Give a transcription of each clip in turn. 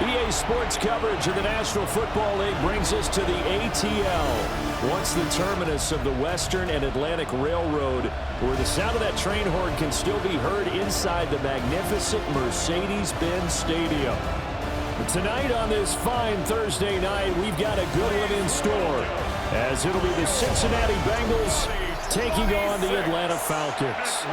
EA Sports coverage of the National Football League brings us to the ATL, once the terminus of the Western and Atlantic Railroad, where the sound of that train horn can still be heard inside the magnificent Mercedes-Benz Stadium. But tonight on this fine Thursday night, we've got a good one in store, as it'll be the Cincinnati Bengals taking on the Atlanta Falcons.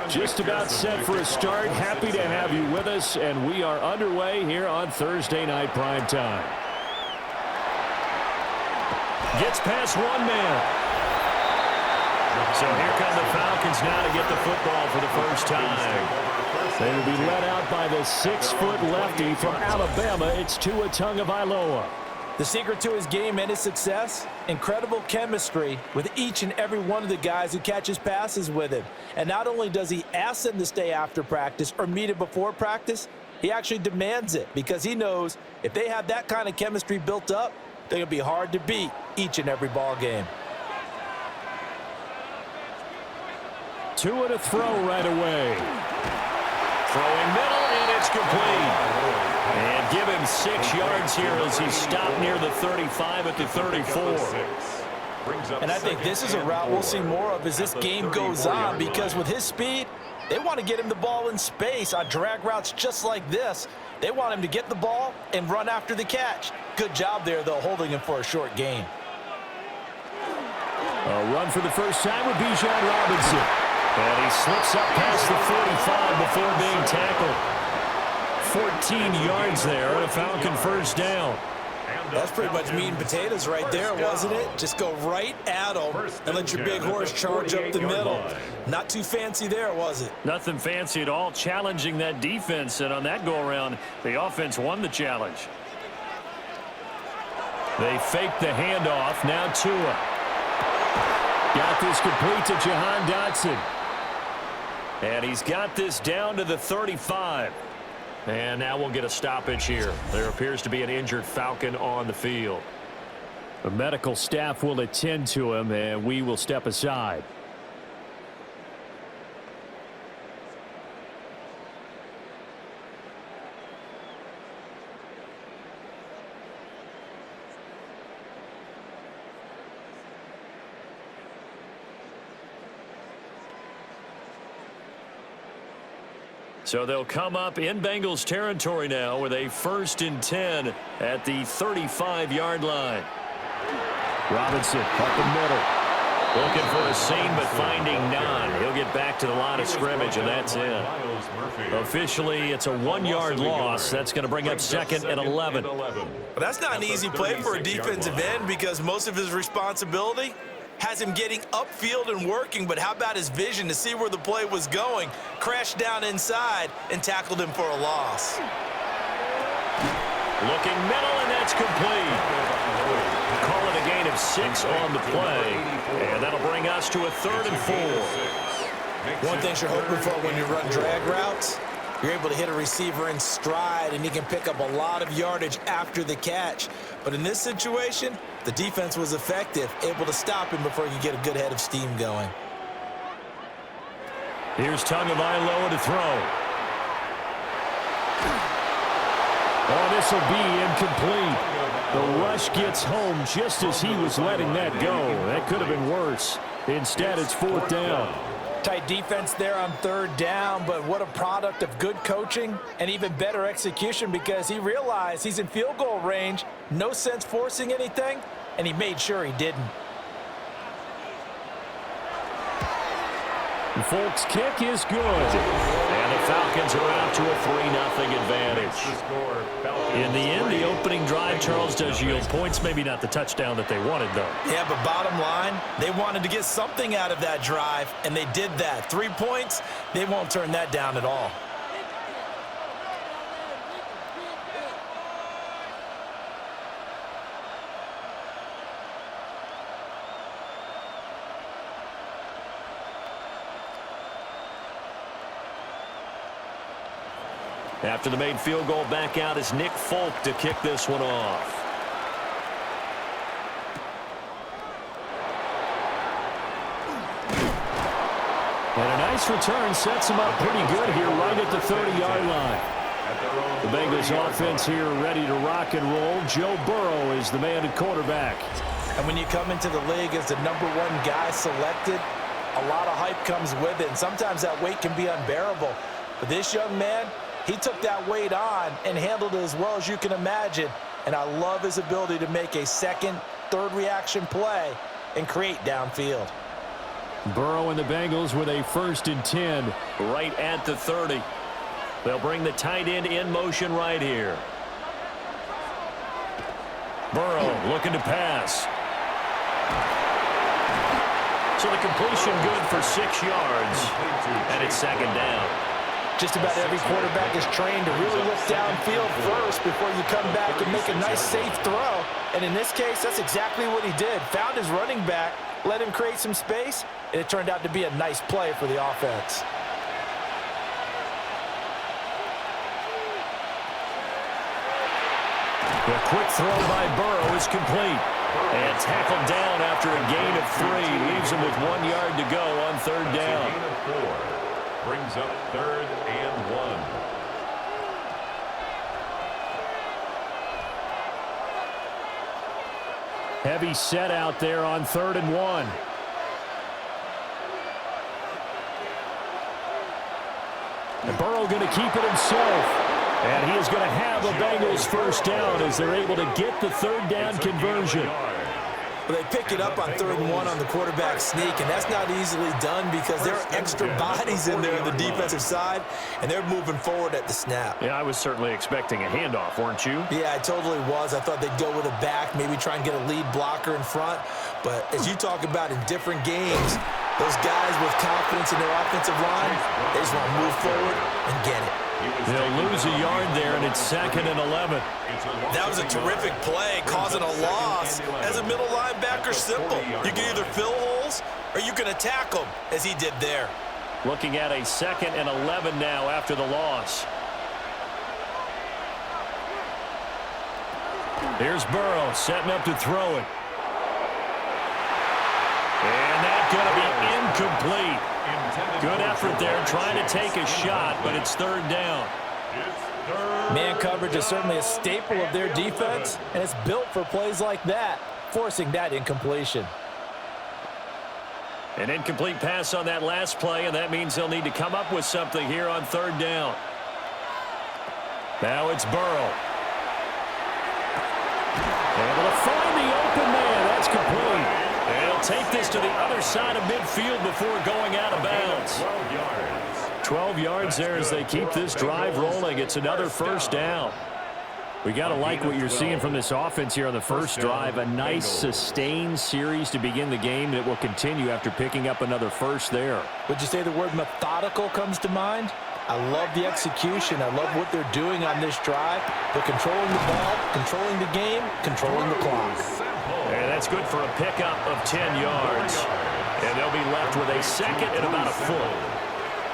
Just about set for a start. Happy to have you with us, and we are underway here on Thursday Night Primetime. Gets past one man. So here come the Falcons now to get the football for the first time. They will be led out by the 6-foot lefty from Alabama. It's Tua Tagovailoa. The secret to his game and his success, incredible chemistry with each and every one of the guys who catches passes with him. And not only does he ask them to stay after practice or meet it before practice, he actually demands it because he knows if they have that kind of chemistry built up, they're going to be hard to beat each and every ball game. Tua to throw right away. Throwing middle, and it's complete. And give him 6 yards here as he stopped near the 35 at the 34. And I think this is a route we'll see more of as this game goes on, because with his speed, they want to get him the ball in space on drag routes just like this. They want him to get the ball and run after the catch. Good job there, though, holding him for a short gain. A run for the first time with Bijan Robinson. And he slips up past the 45 before being tackled. 14 yards there and a Falcon first down. That's pretty much meat and potatoes right there, wasn't it? Just go right at them and let your big horse charge up the middle. Not too fancy there, was it? Nothing fancy at all, challenging that defense, and on that go-around, the offense won the challenge. They fake the handoff. Now Tua. Got this complete to Jahan Dotson. And he's got this down to the 35. And now we'll get a stoppage here. There appears to be an injured Falcon on the field. The medical staff will attend to him, and we will step aside. So they'll come up in Bengals territory now with a 1st and 10 at the 35-yard line. Robinson up the middle. Looking for a seam, but finding none. He'll get back to the line of scrimmage, and that's it. Officially, it's a 1-yard loss. That's going to bring up 2nd and 11. Well, that's not an easy play for a defensive end, because most of his responsibility has him getting upfield and working, but how about his vision to see where the play was going? Crashed down inside and tackled him for a loss. Looking middle, and that's complete. Call it a gain of 6 on the play, and that'll bring us to a 3rd and 4. One thing you're hoping for when you run drag routes, you're able to hit a receiver in stride, and he can pick up a lot of yardage after the catch. But in this situation, the defense was effective, able to stop him before he could get a good head of steam going. Here's Tagovailoa to throw. Oh, this will be incomplete. The rush gets home just as he was letting that go. That could have been worse. Instead, it's 4th down. Tight defense there on 3rd down, but what a product of good coaching and even better execution, because he realized he's in field goal range, no sense forcing anything, and he made sure he didn't. The Folks' kick is good. And the Falcons are out to a 3-0 advantage. In the end, the opening drive, Charles, does yield points. Maybe not the touchdown that they wanted, though. Yeah, but bottom line, they wanted to get something out of that drive, and they did that. 3 points, they won't turn that down at all. After the made field goal, back out is Nick Folk to kick this one off. And a nice return sets him up pretty good here right at the 30-yard line. The Bengals offense here ready to rock and roll. Joe Burrow is the man at quarterback. And when you come into the league as the #1 guy selected, a lot of hype comes with it. And sometimes that weight can be unbearable. But this young man, he took that weight on and handled it as well as you can imagine. And I love his ability to make a second, third reaction play and create downfield. Burrow and the Bengals with a 1st and 10 right at the 30. They'll bring the tight end in motion right here. Burrow looking to pass. So the completion good for 6 yards. And it's 2nd down. Just about every quarterback is trained to really look downfield first before you come back and make a nice, safe throw. And in this case, that's exactly what he did. Found his running back, let him create some space, and it turned out to be a nice play for the offense. The quick throw by Burrow is complete. And tackled down after a gain of 3. Leaves him with 1 yard to go on 3rd down. Gain of 4. Brings up 3rd and 1. Heavy set out there on 3rd and 1. And Burrow going to keep it himself. And he is going to have a Bengals 1st down as they're able to get the 3rd down conversion. Well, they pick it up on 3rd and 1 on the quarterback sneak, and that's not easily done because there are extra bodies in there on the defensive side, and they're moving forward at the snap. Yeah, I was certainly expecting a handoff, weren't you? Yeah, I totally was. I thought they'd go with a back, maybe try and get a lead blocker in front. But as you talk about in different games, those guys with confidence in their offensive line, they just want to move forward and get it. They'll lose a yard there, and it's 2nd and 11. That was a terrific play, causing a loss. As a middle linebacker, simple. You can either fill holes or you can attack them, as he did there. Looking at a 2nd and 11 now after the loss. Here's Burrow setting up to throw it. And that's going to be incomplete. Good effort there, trying to take a shot, but it's 3rd down. Man coverage is certainly a staple of their defense, and it's built for plays like that, forcing that incompletion. An incomplete pass on that last play, and that means they'll need to come up with something here on 3rd down. Now it's Burrow. Able to find the open man. That's complete. And he'll take this to the other side of midfield before going out of bounds. 12 yards there as they keep this drive rolling. It's another 1st down. We got to like what you're seeing from this offense here on the first drive. A nice sustained series to begin the game that will continue after picking up another 1st there. Would you say the word methodical comes to mind? I love the execution. I love what they're doing on this drive. They're controlling the ball, controlling the game, controlling the clock. And that's good for a pickup of 10 yards. And they'll be left with a 2nd and about a foot.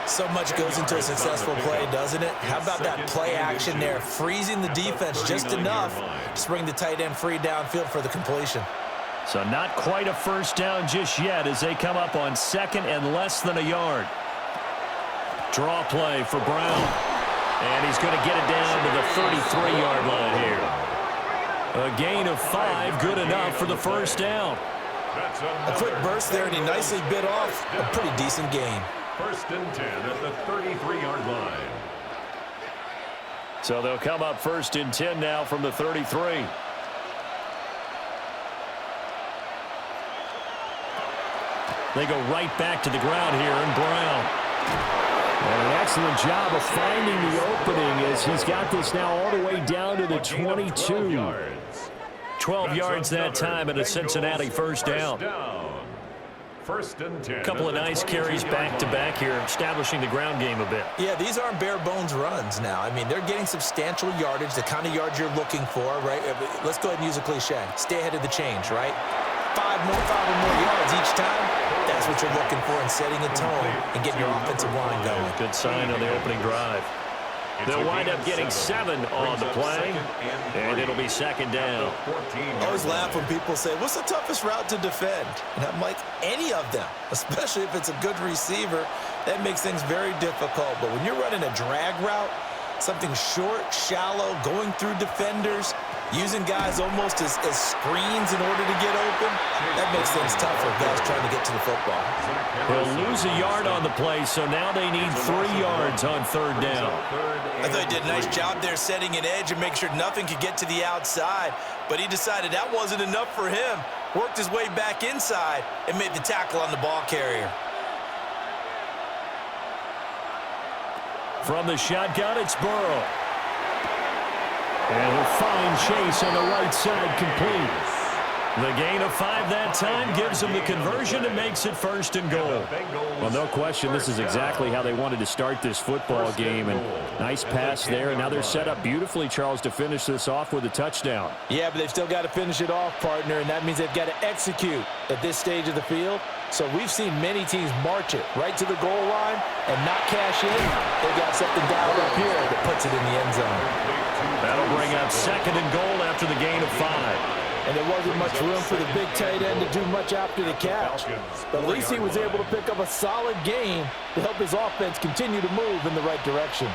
So much goes into a successful play, doesn't it? How about that play action there, freezing the defense just enough to bring the tight end free downfield for the completion. So not quite a 1st down just yet as they come up on 2nd and less than a yard. Draw play for Brown. And he's going to get it down to the 33-yard line here. A gain of 5, good enough for the 1st down. A quick burst there, and he nicely bit off a pretty decent gain. 1st and 10 at the 33-yard line. So they'll come up 1st and 10 now from the 33. They go right back to the ground here, and Brown. And an excellent job of finding the opening as he's got this now all the way down to the 22. 12 yards that time and a Cincinnati 1st down. 1st and 10. A couple of nice carries back-to-back here, establishing the ground game a bit. Yeah, these aren't bare-bones runs now. I mean, they're getting substantial yardage, the kind of yards you're looking for, right? Let's go ahead and use a cliche. Stay ahead of the change, right? 5 or more yards each time. That's what you're looking for in setting a tone and getting your offensive line going. Good sign on the opening drive. They'll wind up getting 7 on the play, and it'll be second down. I always laugh when people say, what's the toughest route to defend? And I'm like, any of them, especially if it's a good receiver. That makes things very difficult. But when you're running a drag route, something short, shallow, going through defenders, using guys almost as screens in order to get open, that makes things tough for guys trying to get to the football. They'll lose a yard on the play, so now they need 3 yards on third down. I thought he did a nice job there setting an edge and make sure nothing could get to the outside, but he decided that wasn't enough for him. Worked his way back inside and made the tackle on the ball carrier. From the shotgun, it's Burrow. And a fine chase on the right side, complete. The gain of 5 that time gives them the conversion and makes it first and goal. Well, no question, this is exactly how they wanted to start this football game. And nice pass there, and now they're set up beautifully, Charles, to finish this off with a touchdown. Yeah, but they've still got to finish it off, partner, and that means they've got to execute at this stage of the field. So we've seen many teams march it right to the goal line and not cash in. They got something down up here that puts it in the end zone. That'll bring up second and goal after the gain of 5. And there wasn't much room for the big tight end to do much after the catch. But at least he was able to pick up a solid gain to help his offense continue to move in the right direction.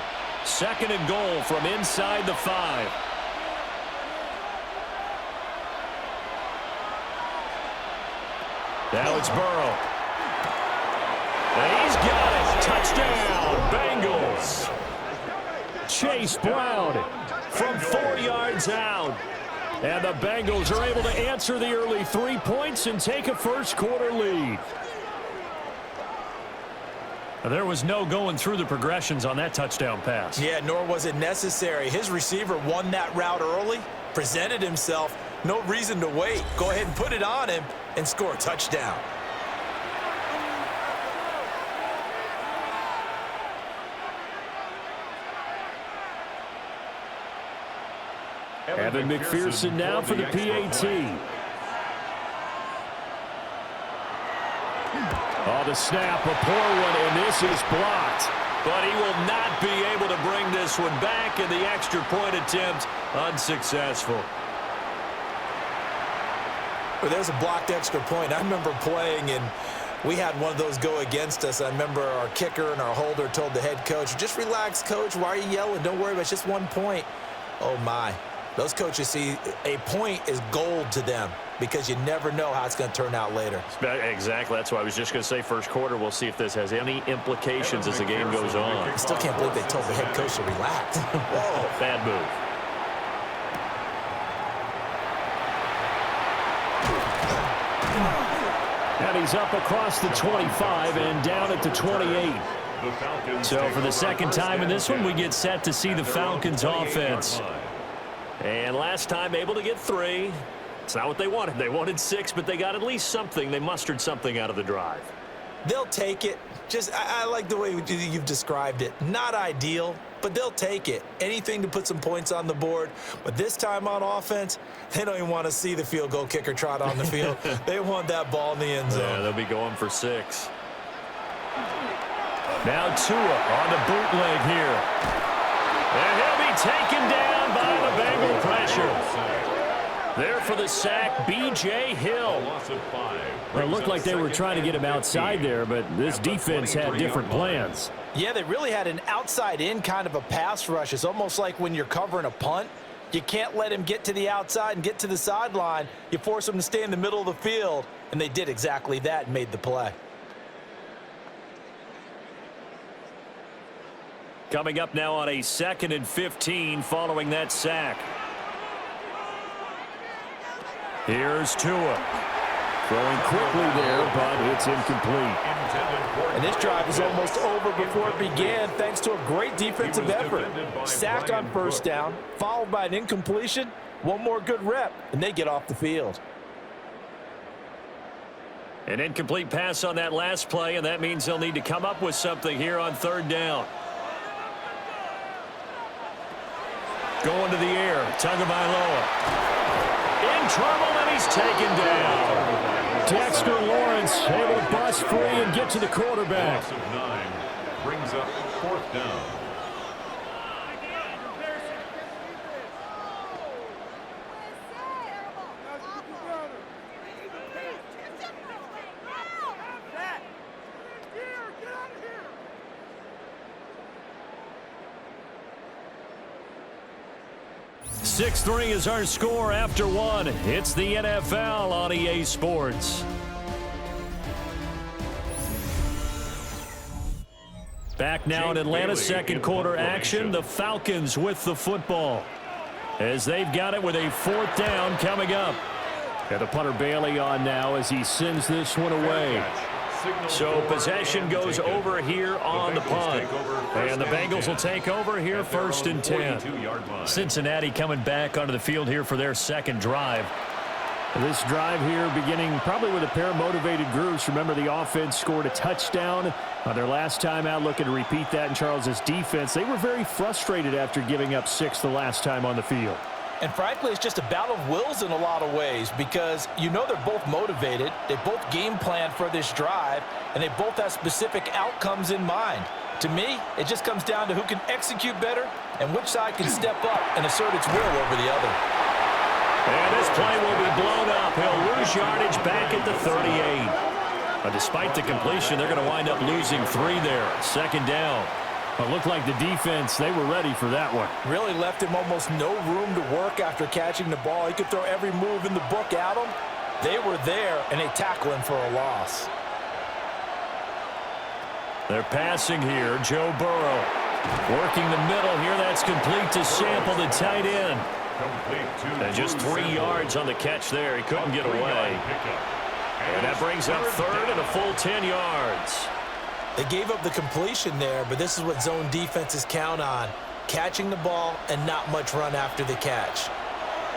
Second and goal from inside the 5. Now it's Burrow. And he's got it. Touchdown, Bengals. Chase Brown from 4 yards out. And the Bengals are able to answer the early 3 points and take a first-quarter lead. There was no going through the progressions on that touchdown pass. Yeah, nor was it necessary. His receiver won that route early, presented himself. No reason to wait. Go ahead and put it on him and score a touchdown. Evan McPherson now for the PAT. Oh, the snap, a poor one, and this is blocked. But he will not be able to bring this one back, and the extra point attempt unsuccessful. Well, there's a blocked extra point. I remember playing, and we had one of those go against us. I remember our kicker and our holder told the head coach, just relax, coach. Why are you yelling? Don't worry about it. It's just 1 point. Oh, my. Those coaches see a point is gold to them because you never know how it's going to turn out later. Exactly. That's why I was just going to say first quarter. We'll see if this has any implications as the game goes on. I still can't believe they told the head coach to relax. Whoa. Bad move. And he's up across the 25 and down at the 28. So for the second time in this one, we get set to see the Falcons offense. And last time able to get 3. It's not what they wanted. They wanted 6, but they got at least something. They mustered something out of the drive. They'll take it. I like the way you've described it. Not ideal, but they'll take it. Anything to put some points on the board. But this time on offense, they don't even want to see the field goal kicker trot on the field. They want that ball in the end zone. Yeah, they'll be going for 6. Now Tua on the bootleg here. And he'll be taken down by the Bengal pressure. There for the sack, B.J. Hill. Well, it looked like they were trying to get him outside there, but this defense had different plans. Yeah, they really had an outside-in kind of a pass rush. It's almost like when you're covering a punt. You can't let him get to the outside and get to the sideline. You force him to stay in the middle of the field, and they did exactly that and made the play. Coming up now on a 2nd and 15 following that sack. Here's Tua. Throwing quickly there, but it's incomplete. And this drive is almost over before it began thanks to a great defensive effort. Sack on first down, followed by an incompletion. One more good rep, and they get off the field. An incomplete pass on that last play, and that means they'll need to come up with something here on third down. Going to the air, Tagovailoa. In trouble, and he's taken down. Dexter Lawrence able to bust free and get to the quarterback. Loss of 9 brings up 4th down. 6-3 is our score after one. It's the NFL on EA Sports. Back now in Atlanta's second quarter action. The Falcons with the football as they've got it with a 4th down coming up. And the punter Bailey on now as he sends this one away. So possession goes over here on the punt. And the Bengals will take over here 1st and 10. Cincinnati coming back onto the field here for their second drive. This drive here beginning probably with a pair of motivated groups. Remember, the offense scored a touchdown on their last time out, looking to repeat that in Charles's defense. They were very frustrated after giving up 6 the last time on the field. And frankly, it's just a battle of wills in a lot of ways because you know they're both motivated. They both game plan for this drive, and they both have specific outcomes in mind. To me, it just comes down to who can execute better and which side can step up and assert its will over the other. And this play will be blown up. He'll lose yardage back at the 38. Despite the completion, they're going to wind up losing 3 there. 2nd down. It looked like the defense, they were ready for that one. Really left him almost no room to work after catching the ball. He could throw every move in the book at him. They were there, and they tackle him for a loss. They're passing here. Joe Burrow working the middle here. That's complete to Sample, the tight end. And just 3 yards on the catch there. He couldn't get away. And that brings up 3rd and a full 10 yards. They gave up the completion there, but this is what zone defenses count on. Catching the ball and not much run after the catch.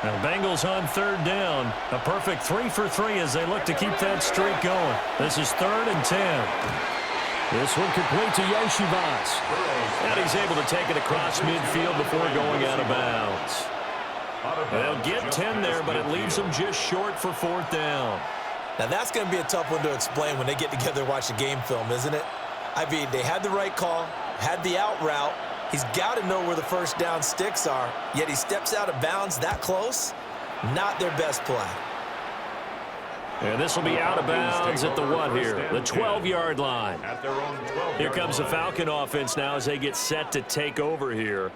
Now the Bengals on 3rd down. A perfect 3 for 3 as they look to keep that streak going. This is 3rd and 10. This one complete to Yoshivas. And he's able to take it across midfield before going out of bounds. They'll get 10 there, but it leaves them just short for 4th down. Now that's going to be a tough one to explain when they get together and watch the game film, isn't it? I mean, they had the right call, had the out route. He's got to know where the 1st down sticks are, yet he steps out of bounds that close. Not their best play. And this will be out of bounds at the what here? The 12-yard line. Here comes the Falcon offense now as they get set to take over here.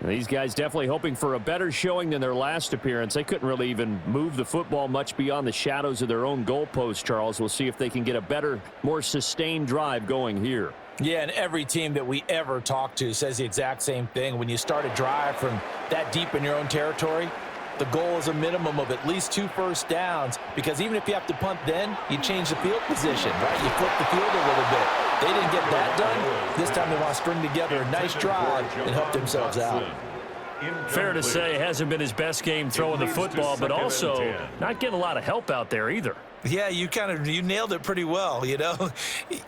And these guys definitely hoping for a better showing than their last appearance. They couldn't really even move the football much beyond the shadows of their own goalpost, Charles. We'll see if they can get a better, more sustained drive going here. Yeah, and every team that we ever talk to says the exact same thing. When you start a drive from that deep in your own territory, the goal is a minimum of at least 2 first downs, because even if you have to punt then, you change the field position, right? You flip the field a little bit. They didn't get that done. This time they want to string together a nice drive and help themselves out. Fair to say, hasn't been his best game throwing the football, but also not getting a lot of help out there either. Yeah, you nailed it pretty well, you know.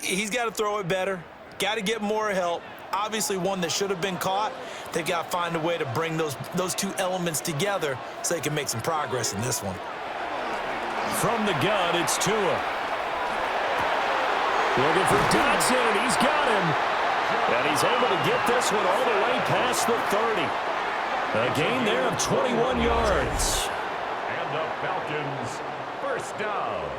He's got to throw it better, got to get more help. Obviously one that should have been caught. They've got to find a way to bring those 2 elements together so they can make some progress in this one. From the gun, it's Tua. Looking for Dodson, and he's got him. And he's able to get this one all the way past the 30. A gain there of 21 yards. And the Falcons, 1st down.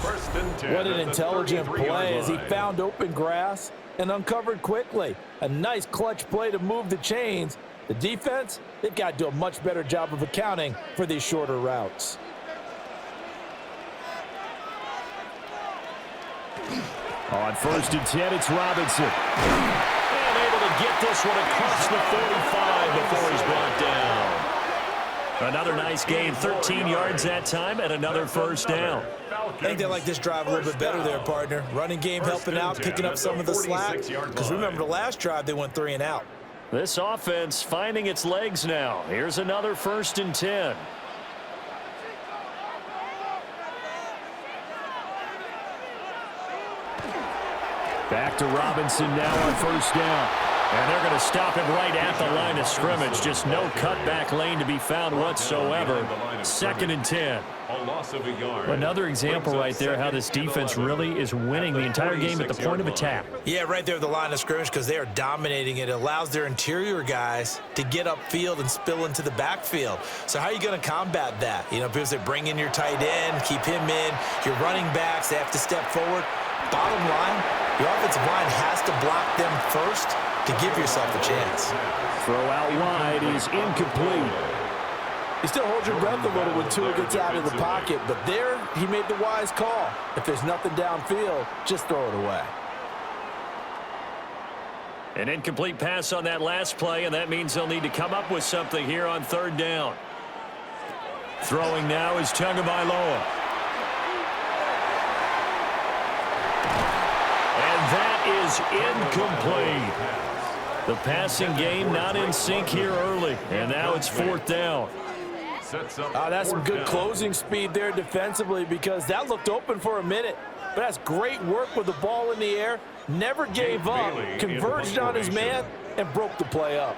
1st and 10. What an intelligent play as he found open grass and uncovered quickly. A nice clutch play to move the chains. The defense, they've got to do a much better job of accounting for these shorter routes. On 1st and 10, it's Robinson. And able to get this one across the 45 before he's brought down. Another nice gain, 13 yards that time, and another 1st down. I think they like this drive a little bit better there, partner. Running game helping out, picking up some of the slack. Because remember, the last drive, they went 3 and out. This offense finding its legs now. Here's another 1st and 10. Back to Robinson now on 1st down. And they're going to stop him right at the line of scrimmage. Just no cutback lane to be found whatsoever. 2nd and 10. A loss of a yard. Another example right there how this defense really is winning the entire game at the point of attack. Yeah, right there at the line of scrimmage because they are dominating it. It allows their interior guys to get upfield and spill into the backfield. So how are you going to combat that? You know, because they bring in your tight end, keep him in. Your running backs, they have to step forward. Bottom line, your offensive line has to block them first to give yourself a chance. Throw out wide is incomplete. You still hold your breath a little when Tua gets out of the pocket, but there he made the wise call. If there's nothing downfield, just throw it away. An incomplete pass on that last play, and that means they'll need to come up with something here on third down. Throwing now is Tagovailoa. And that is incomplete. The passing game not in sync here early, and now it's fourth down. That's some good closing speed there defensively because that looked open for a minute. But that's great work with the ball in the air. Never gave up, converged on his man, and broke the play up.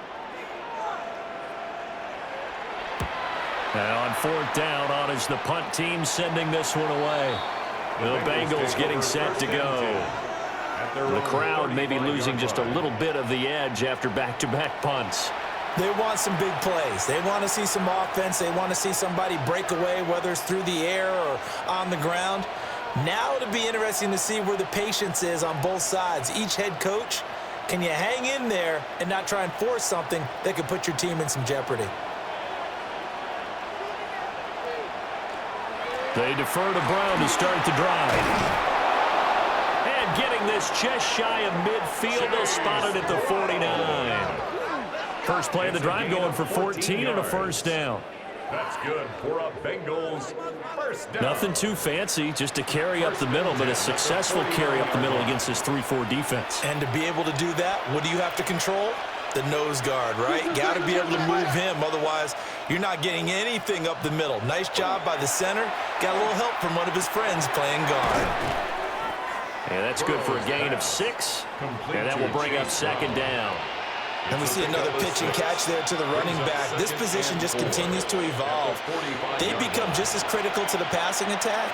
And on fourth down, on is the punt team sending this one away. The Bengals getting set to go. The crowd may be losing just a little bit of the edge after back-to-back punts. They want some big plays. They want to see some offense. They want to see somebody break away, whether it's through the air or on the ground. Now it'll be interesting to see where the patience is on both sides. Each head coach, can you hang in there and not try and force something that could put your team in some jeopardy? They defer to Brown to start the drive. And getting this just shy of midfield, they'll spot it at the 49. First play of the drive going for 14 and a first down. That's good for a Bengals first down. Nothing too fancy, just a carry up the middle, but a successful carry up the middle against this 3-4 defense. And to be able to do that, what do you have to control? The nose guard, right? Got to be able to move him, otherwise you're not getting anything up the middle. Nice job by the center. Got a little help from one of his friends playing guard. And that's good for a gain of 6, and that will bring up second down. And we see another pitch and catch there to the running back. This position just continues to evolve. They become just as critical to the passing attack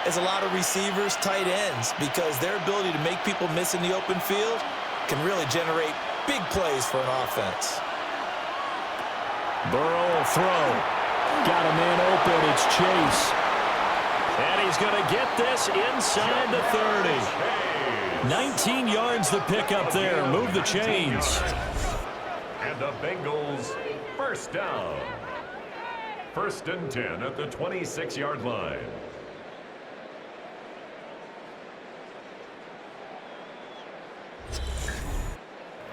as a lot of receivers, tight ends, because their ability to make people miss in the open field can really generate big plays for an offense. Burrow will throw. Got a man open. It's Chase. And he's going to get this inside the 30. 19 yards the pickup there. Move the chains. And the Bengals first down. First and 10 at the 26-yard line.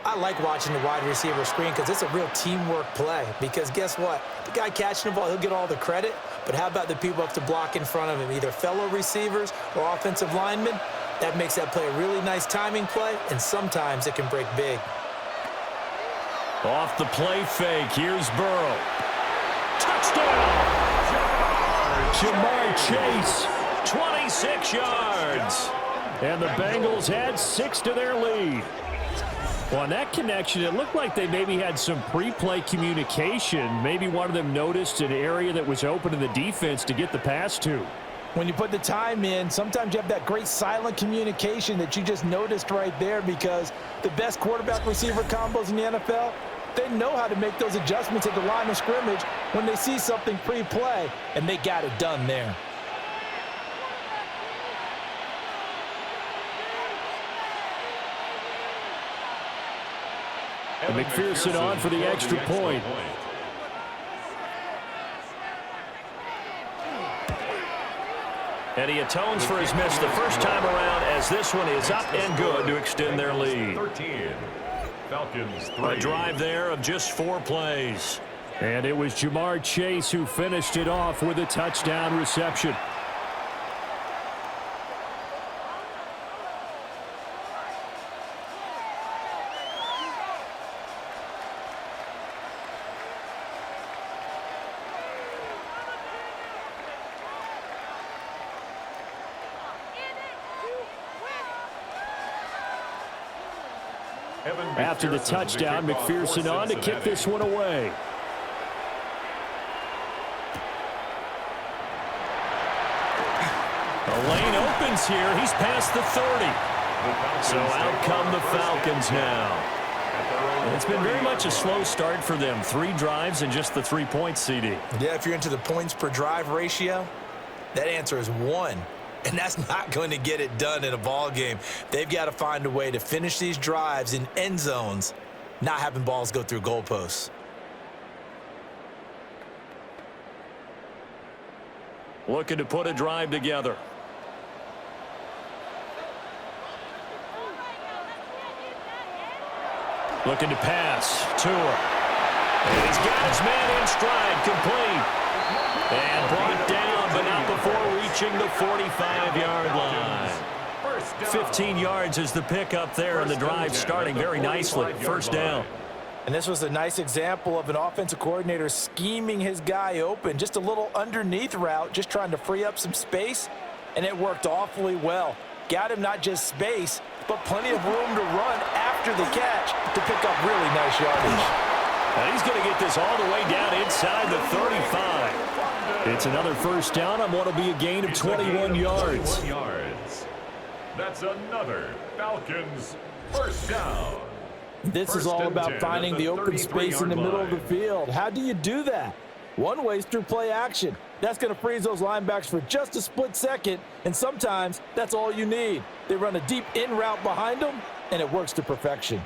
I like watching the wide receiver screen because it's a real teamwork play. Because guess what? The guy catching the ball, he'll get all the credit. But how about the people up to block in front of him, either fellow receivers or offensive linemen? That makes that play a really nice timing play, and sometimes it can break big. Off the play fake, here's Burrow. Touchdown! Jamar Chase, 26 yards. And the Bengals add 6 to their lead. Well, on that connection, it looked like they maybe had some pre-play communication. Maybe one of them noticed an area that was open in the defense to get the pass to. When you put the time in, sometimes you have that great silent communication that you just noticed right there, because the best quarterback-receiver combos in the NFL, they know how to make those adjustments at the line of scrimmage when they see something pre-play, and they got it done there. And McPherson on for the extra point. And he atones for his miss the first time around, as this one is up and good to extend their lead. 13. Falcons 3. A drive there of just 4 plays. And it was Jamar Chase who finished it off with a touchdown reception. After the touchdown, McPherson on to kick this one away. The lane opens here. He's past the 30. So out come the Falcons now. It's been very much a slow start for them. 3 drives and just the 3 points, CD. Yeah, if you're into the points per drive ratio, that answer is 1. And that's not going to get it done in a ball game. They've got to find a way to finish these drives in end zones not having balls go through goalposts. Looking to put a drive together. Looking to pass. Tua. And he's got his man in stride, complete. And brought down, but not before reaching the 45-yard line. 15 yards is the pickup there, and the drive starting very nicely. First down. And this was a nice example of an offensive coordinator scheming his guy open. Just a little underneath route, just trying to free up some space, and it worked awfully well. Got him not just space, but plenty of room to run after the catch to pick up really nice yardage. And he's going to get this all the way down inside the 35. It's another first down on what will be a gain of 21 yards. That's another Falcons first down. This is all about finding the open space in the middle of the field. How do you do that? One way is through play action. That's going to freeze those linebackers for just a split second, and sometimes that's all you need. They run a deep in route behind them, and it works to perfection.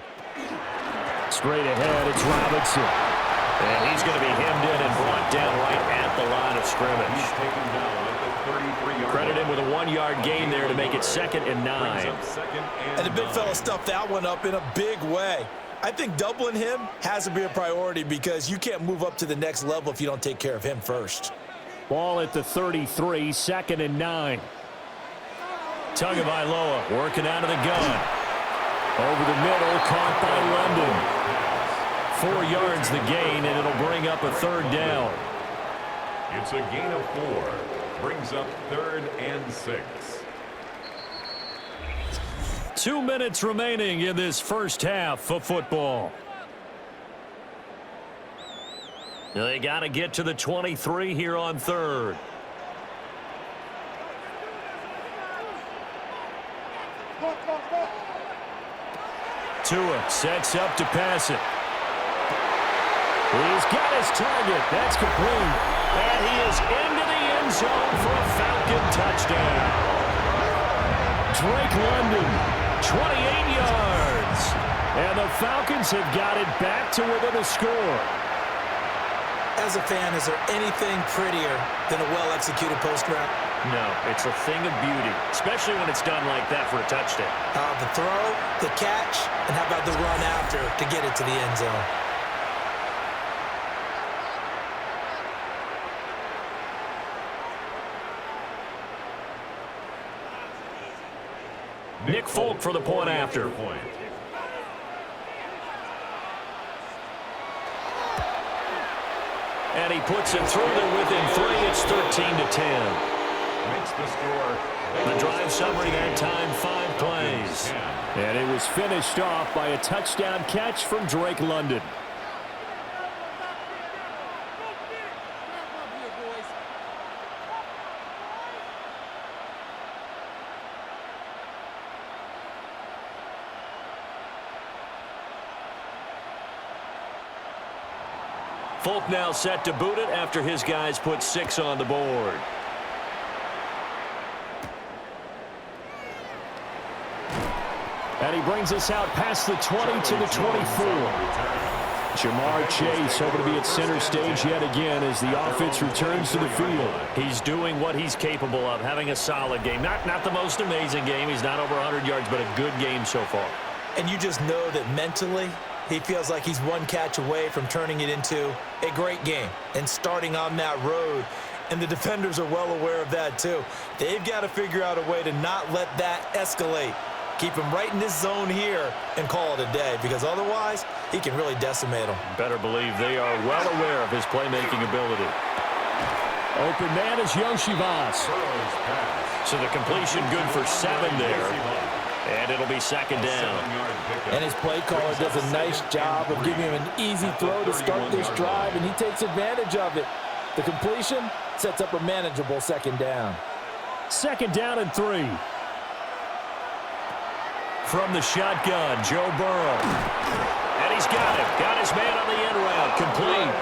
Straight ahead, it's Robinson. And he's going to be hemmed in and brought down right at the line of scrimmage. He's taken down at the 33-yard Credit line. him with a 1-yard gain there to make it 2nd and 9. And the big fella stuffed that one up in a big way. I think doubling him has to be a priority because you can't move up to the next level if you don't take care of him first. Ball at the 33, 2nd and 9. Tagovailoa working out of the gun. Over the middle, caught by London. 4 yards the gain, and it'll bring up a 3rd down. It's a gain of 4. Brings up 3rd and 6. 2 minutes remaining in this first half of football. They got to get to the 23 here on 3rd. Tua sets up to pass it. He's got his target. That's complete. And he is into the end zone for a Falcon touchdown. Drake London, 28 yards. And the Falcons have got it back to within a score. As a fan, is there anything prettier than a well-executed post route? No, it's a thing of beauty, especially when it's done like that for a touchdown. The throw, the catch, and how about the run after to get it to the end zone? Nick Folk for the point after. And he puts it through there within 3. It's 13-10. Makes the score. The drive summary that time, 5 plays. And it was finished off by a touchdown catch from Drake London. Folk now set to boot it after his guys put 6 on the board. And he brings us out past the 20 to the 24. Jamar Chase hoping to be at center stage yet again as the offense returns to the field. He's doing what he's capable of, having a solid game. Not the most amazing game. He's not over 100 yards, but a good game so far. And you just know that mentally, he feels like he's one catch away from turning it into a great game and starting on that road. And the defenders are well aware of that too. They've got to figure out a way to not let that escalate. Keep him right in this zone here and call it a day, because otherwise he can really decimate them. Better believe they are well aware of his playmaking ability. Open man is Yoshivas. So the completion good for 7 there. And it'll be 2nd down. And his play caller does a nice job of giving him an easy throw to start this drive, and he takes advantage of it. The completion sets up a manageable 2nd down. 2nd down and 3. From the shotgun, Joe Burrow. And he's got him. Got his man on the end route. Complete.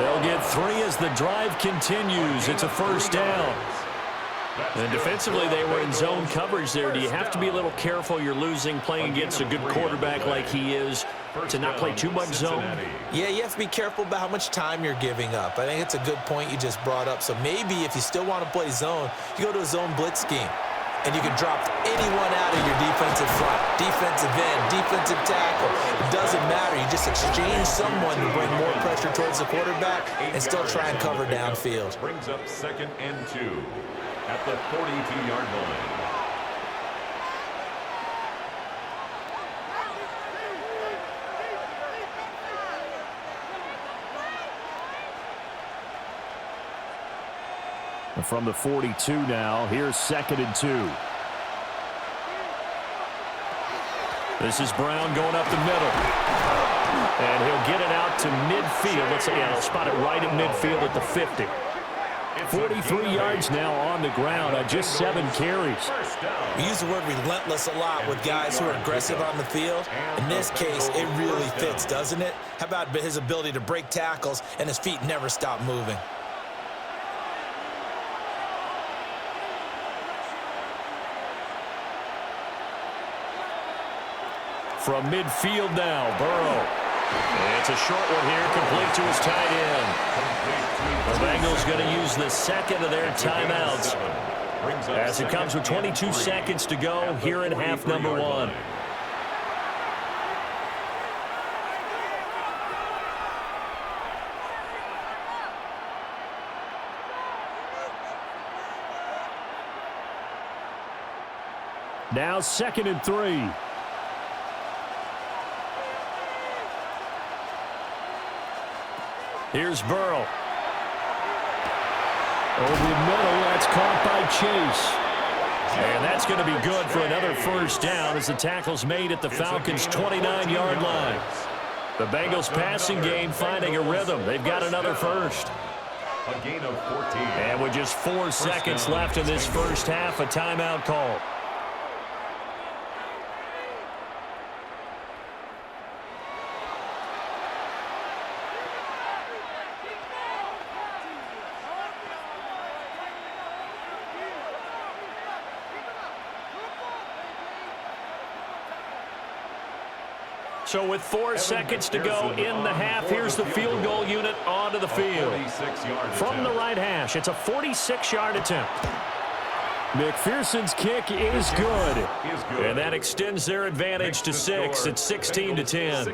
They'll get 3 as the drive continues. It's a 1st down. And defensively, they were in zone coverage there. Do you have to be a little careful? You're losing, playing against a good quarterback like he is, to not play too much zone? Yeah, you have to be careful about how much time you're giving up. I think it's a good point you just brought up. So maybe if you still want to play zone, you go to a zone blitz scheme. And you can drop anyone out of your defensive front, defensive end, defensive tackle. It doesn't matter. You just exchange someone to bring more pressure towards the quarterback and still try and cover downfield. Brings up 2nd and 2 at the 42-yard line. From the 42 now, here's 2nd and 2. This is Brown going up the middle. And he'll get it out to midfield. Let's say, he'll spot it right at midfield at the 50. 43 yards now on the ground on just 7 carries. We use the word relentless a lot with guys who are aggressive on the field. In this case, it really fits, doesn't it? How about his ability to break tackles and his feet never stop moving? From midfield now, Burrow. It's a short one here, complete to his tight end. The Bengals going to use the second of their timeouts as it comes with 22 seconds to go here in half number 1. Now 2nd and 3. Here's Burrow. Over the middle, that's caught by Chase. And that's going to be good for another first down as the tackle's made at the Falcons' 29-yard line. The Bengals passing game finding a rhythm. They've got another first. A gain of 14. And with just 4 seconds left in this first half, a timeout call. So with 4 seconds to go in the half, here's the field goal unit onto the field. From the right hash, it's a 46-yard attempt. McPherson's kick is good. And that extends their advantage to 6 at 16-10.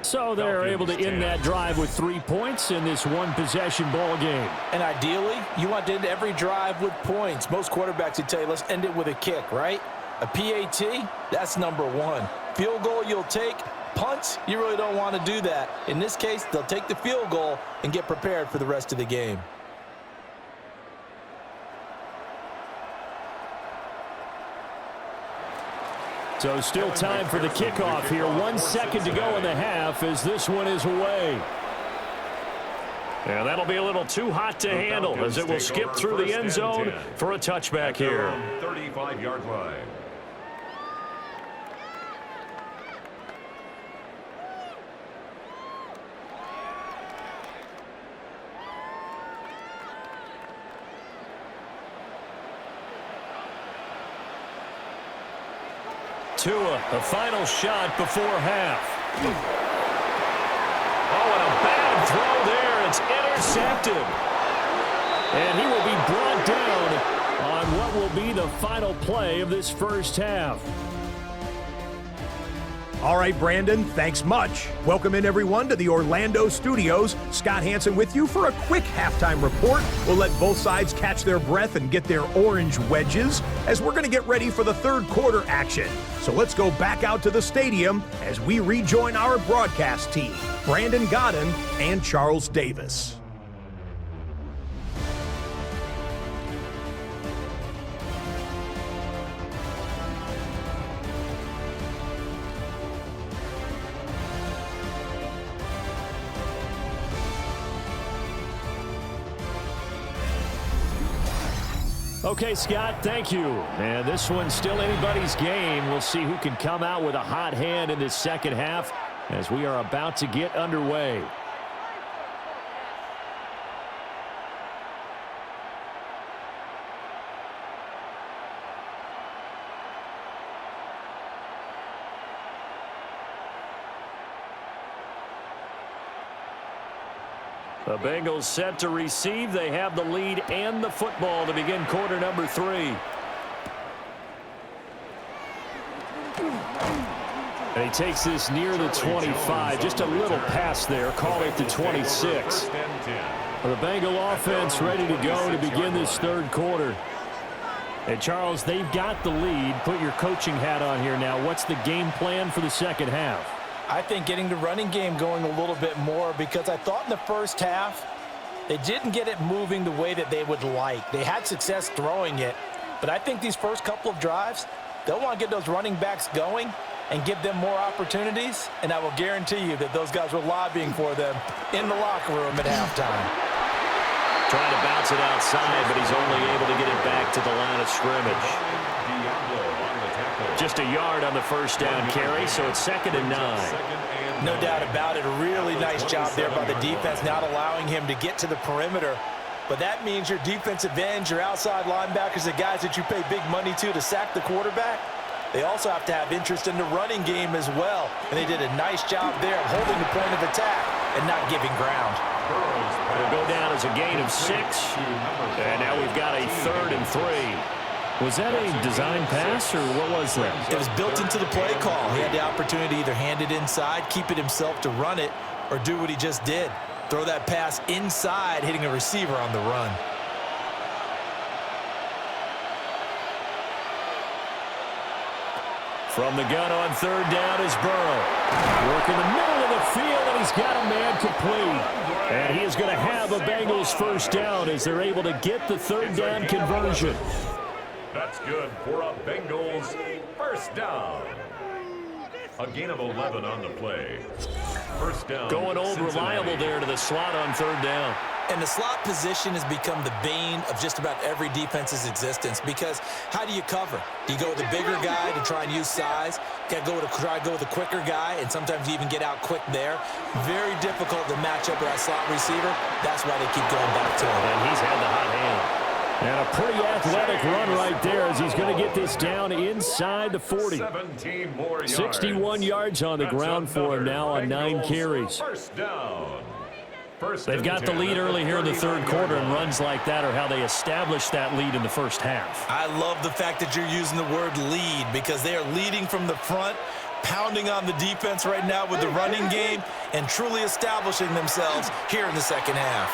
So they're able to end that drive with 3 points in this one-possession ball game. And ideally, you want to end every drive with points. Most quarterbacks would tell you, let's end it with a kick, right? A PAT, that's number 1. Field goal you'll take. Punts, you really don't want to do that. In this case, they'll take the field goal and get prepared for the rest of the game. So still time for the kickoff here. 1 second to go in the half as this one is away. And that'll be a little too hot to handle as it will skip through the end zone for a touchback here. 35-yard line. Tua, the final shot before half. Oh, and a bad throw there. It's intercepted. And he will be brought down on what will be the final play of this first half. All right, Brandon, thanks much. Welcome in, everyone, to the Orlando studios. Scott Hansen with you for a quick halftime report. We'll let both sides catch their breath and get their orange wedges as we're going to get ready for the third quarter action. So let's go back out to the stadium as we rejoin our broadcast team, Brandon Godden and Charles Davis. Okay, Scott, thank you. And this one's still anybody's game. We'll see who can come out with a hot hand in this second half as we are about to get underway. The Bengals set to receive. They have the lead and the football to begin quarter number 3. And he takes this near the 25. Just a little pass there. Call it the 26. The Bengal offense ready to go to begin this third quarter. And Charles, they've got the lead. Put your coaching hat on here now. What's the game plan for the second half? I think getting the running game going a little bit more, because I thought in the first half they didn't get it moving the way that they would like. They had success throwing it, but I think these first couple of drives, they'll want to get those running backs going and give them more opportunities, and I will guarantee you that those guys were lobbying for them in the locker room at halftime. Trying to bounce it outside, but he's only able to get it back to the line of scrimmage. Just a yard on the first down carry, so it's 2nd and 9. No doubt about it. A really nice job there by the defense, not allowing him to get to the perimeter. But that means your defensive ends, your outside linebackers, the guys that you pay big money to sack the quarterback, they also have to have interest in the running game as well. And they did a nice job there of holding the point of attack and not giving ground. It'll go down as a gain of 6. And now we've got a 3rd and 3. Was that a design pass, or what was that? It was built into the play call. He had the opportunity to either hand it inside, keep it himself to run it, or do what he just did. Throw that pass inside, hitting a receiver on the run. From the gun on 3rd down is Burrow. Working the middle of the field, and he's got a man complete. And he is going to have a Bengals first down as they're able to get the 3rd down conversion. That's good for a Bengals first down. A gain of 11 on the play. First down. Going old Cincinnati. reliable there to the slot on 3rd down. And the slot position has become the bane of just about every defense's existence, because how do you cover? Do you go with the bigger guy to try and use size? You got to try to go with the quicker guy, and sometimes you even get out quick there. Very difficult to match up with that slot receiver. That's why they keep going back to him. And he's had the hot hand. And a pretty athletic run right there as he's going to get this down inside the 40. 17 more yards. 61 yards on the ground for him now on 9 carries. First down. They've got the lead early here in the third quarter, and runs like that are how they establish that lead in the first half. I love the fact that you're using the word lead, because they are leading from the front, pounding on the defense right now with the running game, and truly establishing themselves here in the second half.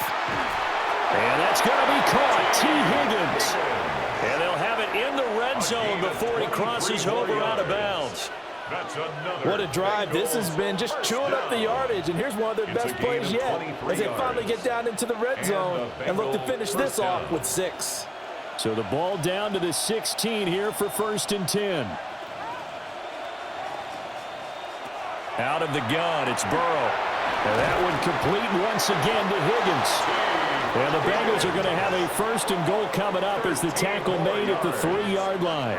And that's going to be caught. T. Higgins. And they'll have it in the red zone before he crosses over out of bounds. What a drive this has been, just chewing up the yardage. And here's one of their best plays yet as they finally get down into the red zone and look to finish this off with 6. So the ball down to the 16 here for 1st and 10. Out of the gun, it's Burrow. And that one complete once again to Higgins. And the Bengals are going to have a 1st and goal coming up as the tackle made at the 3-yard line.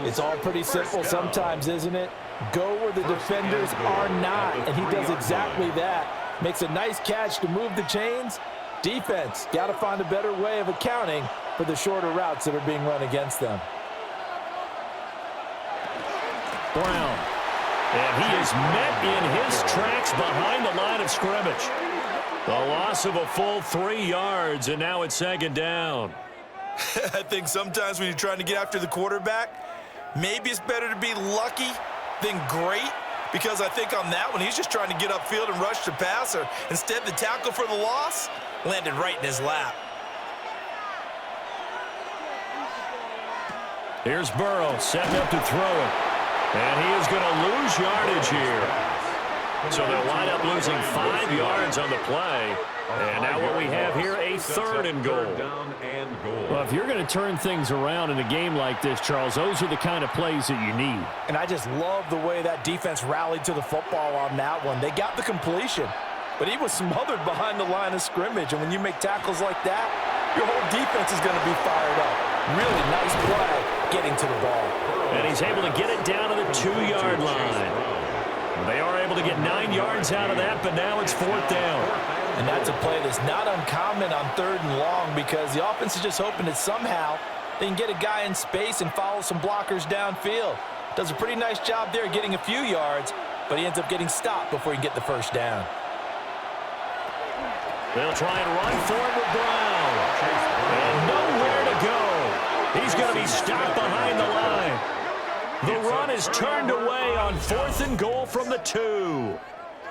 It's all pretty simple sometimes, isn't it? Go where the defenders are not, and he does exactly that. Makes a nice catch to move the chains. Defense, got to find a better way of accounting for the shorter routes that are being run against them. Brown. And he is met in his tracks behind the line of scrimmage. The loss of a full 3 yards, and now it's 2nd down. I think sometimes when you're trying to get after the quarterback, maybe it's better to be lucky than great, because I think on that one, he's just trying to get upfield and rush the passer. Instead, the tackle for the loss landed right in his lap. Here's Burrow setting up to throw it. And he is going to lose yardage here. So they'll wind up losing 5 yards on the play. And now what we have here, a 3rd and goal. Well, if you're going to turn things around in a game like this, Charles, those are the kind of plays that you need. And I just love the way that defense rallied to the football on that one. They got the completion, but he was smothered behind the line of scrimmage. And when you make tackles like that, your whole defense is going to be fired up. Really nice play getting to the ball. And he's able to get it down to the 2-yard line. They are able to get 9 yards out of that, but now it's 4th down. And that's a play that's not uncommon on 3rd and long, because the offense is just hoping that somehow they can get a guy in space and follow some blockers downfield. Does a pretty nice job there getting a few yards, but he ends up getting stopped before he can get the first down. They'll try and run for it with Brown. And nowhere to go. He's going to be stopped behind the line. The run is turned away on 4th and goal from the 2.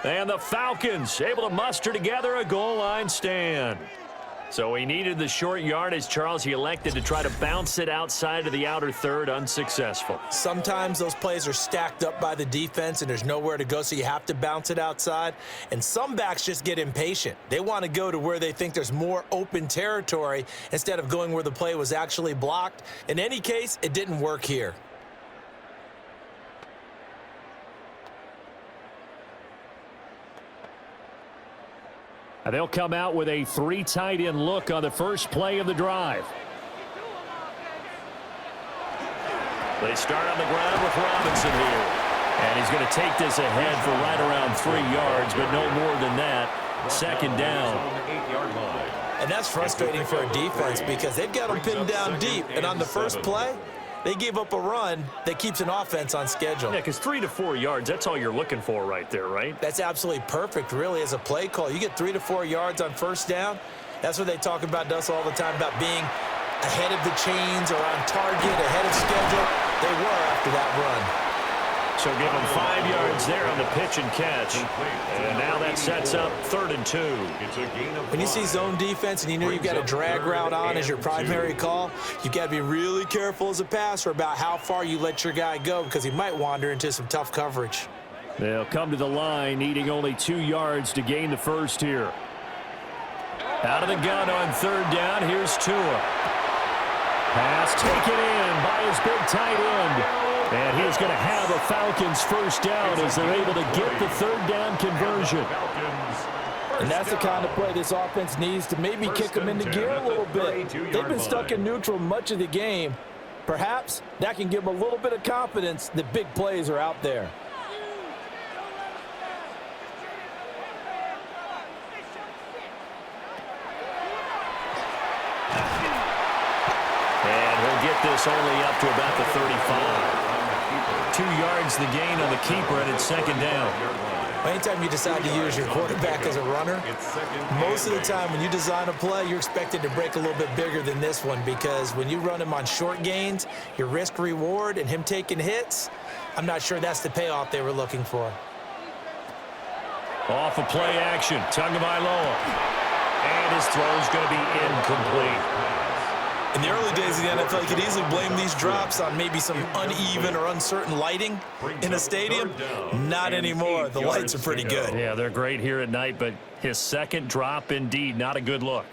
And the Falcons able to muster together a goal line stand. So he needed the short yardage, Charles. He elected to try to bounce it outside of the outer third, unsuccessful. Sometimes those plays are stacked up by the defense and there's nowhere to go, so you have to bounce it outside. And some backs just get impatient. They want to go to where they think there's more open territory instead of going where the play was actually blocked. In any case, it didn't work here. And they'll come out with a 3 tight end look on the first play of the drive. They start on the ground with Robinson here. And he's going to take this ahead for right around 3 yards, but no more than that. 2nd down. And that's frustrating for a defense because they've got them pinned down deep. And on the first play, they gave up a run that keeps an offense on schedule. Yeah, because 3 to 4 yards, that's all you're looking for right there, right? That's absolutely perfect, really, as a play call. You get 3 to 4 yards on first down. That's what they talk about us all the time, about being ahead of the chains or on target, ahead of schedule. They were after that run. So give them 5 yards there on the pitch and catch. And now that sets up 3rd and 2. When you see zone defense and you know you've got a drag route on as your primary call, you've got to be really careful as a passer about how far you let your guy go because he might wander into some tough coverage. They'll come to the line needing only 2 yards to gain the first here. Out of the gun on 3rd down, here's Tua. Pass taken in by his big tight end. And he's going to have a Falcons first down as they're able to get the 3rd down conversion. And that's the kind of play this offense needs to maybe kick them into gear a little bit. They've been stuck in neutral much of the game. Perhaps that can give them a little bit of confidence that big plays are out there. And he'll get this only up to about the 35. 2 yards the gain on the keeper, and it's 2nd down. Anytime you decide to use your quarterback as a runner, most of the time when you design a play, you're expected to break a little bit bigger than this one because when you run him on short gains, your risk-reward and him taking hits, I'm not sure that's the payoff they were looking for. Off of play action, Tagovailoa. And his throw's going to be incomplete. In the early days of the NFL, you could easily blame these drops on maybe some uneven or uncertain lighting in a stadium. Not anymore. The lights are pretty good. Yeah, they're great here at night, but his 2nd drop, indeed, not a good look.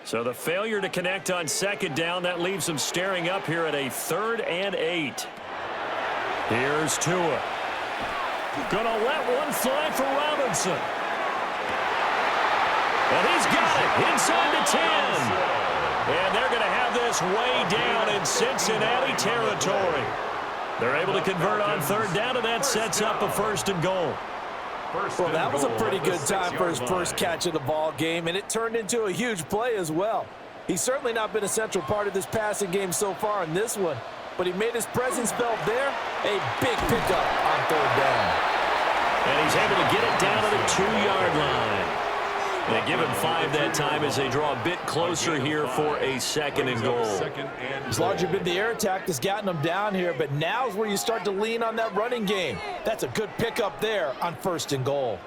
So the failure to connect on 2nd down, that leaves him staring up here at a 3rd and 8. Here's Tua. Gonna let one fly for Robinson. And he's got it inside the 10. And they're going to have this way down in Cincinnati territory. They're able to convert on 3rd down, and that sets up a 1st and goal. Well, that was a pretty good time for his first catch of the ball game, and it turned into a huge play as well. He's certainly not been a central part of this passing game so far in this one, but he made his presence felt there. A big pickup on 3rd down. And he's able to get it down to the 2-yard line. They give him 5 that time as they draw a bit closer here for a 2nd and goal. It's largely been the air attack that's gotten them down here, but now's where you start to lean on that running game. That's a good pickup there on 1st and goal.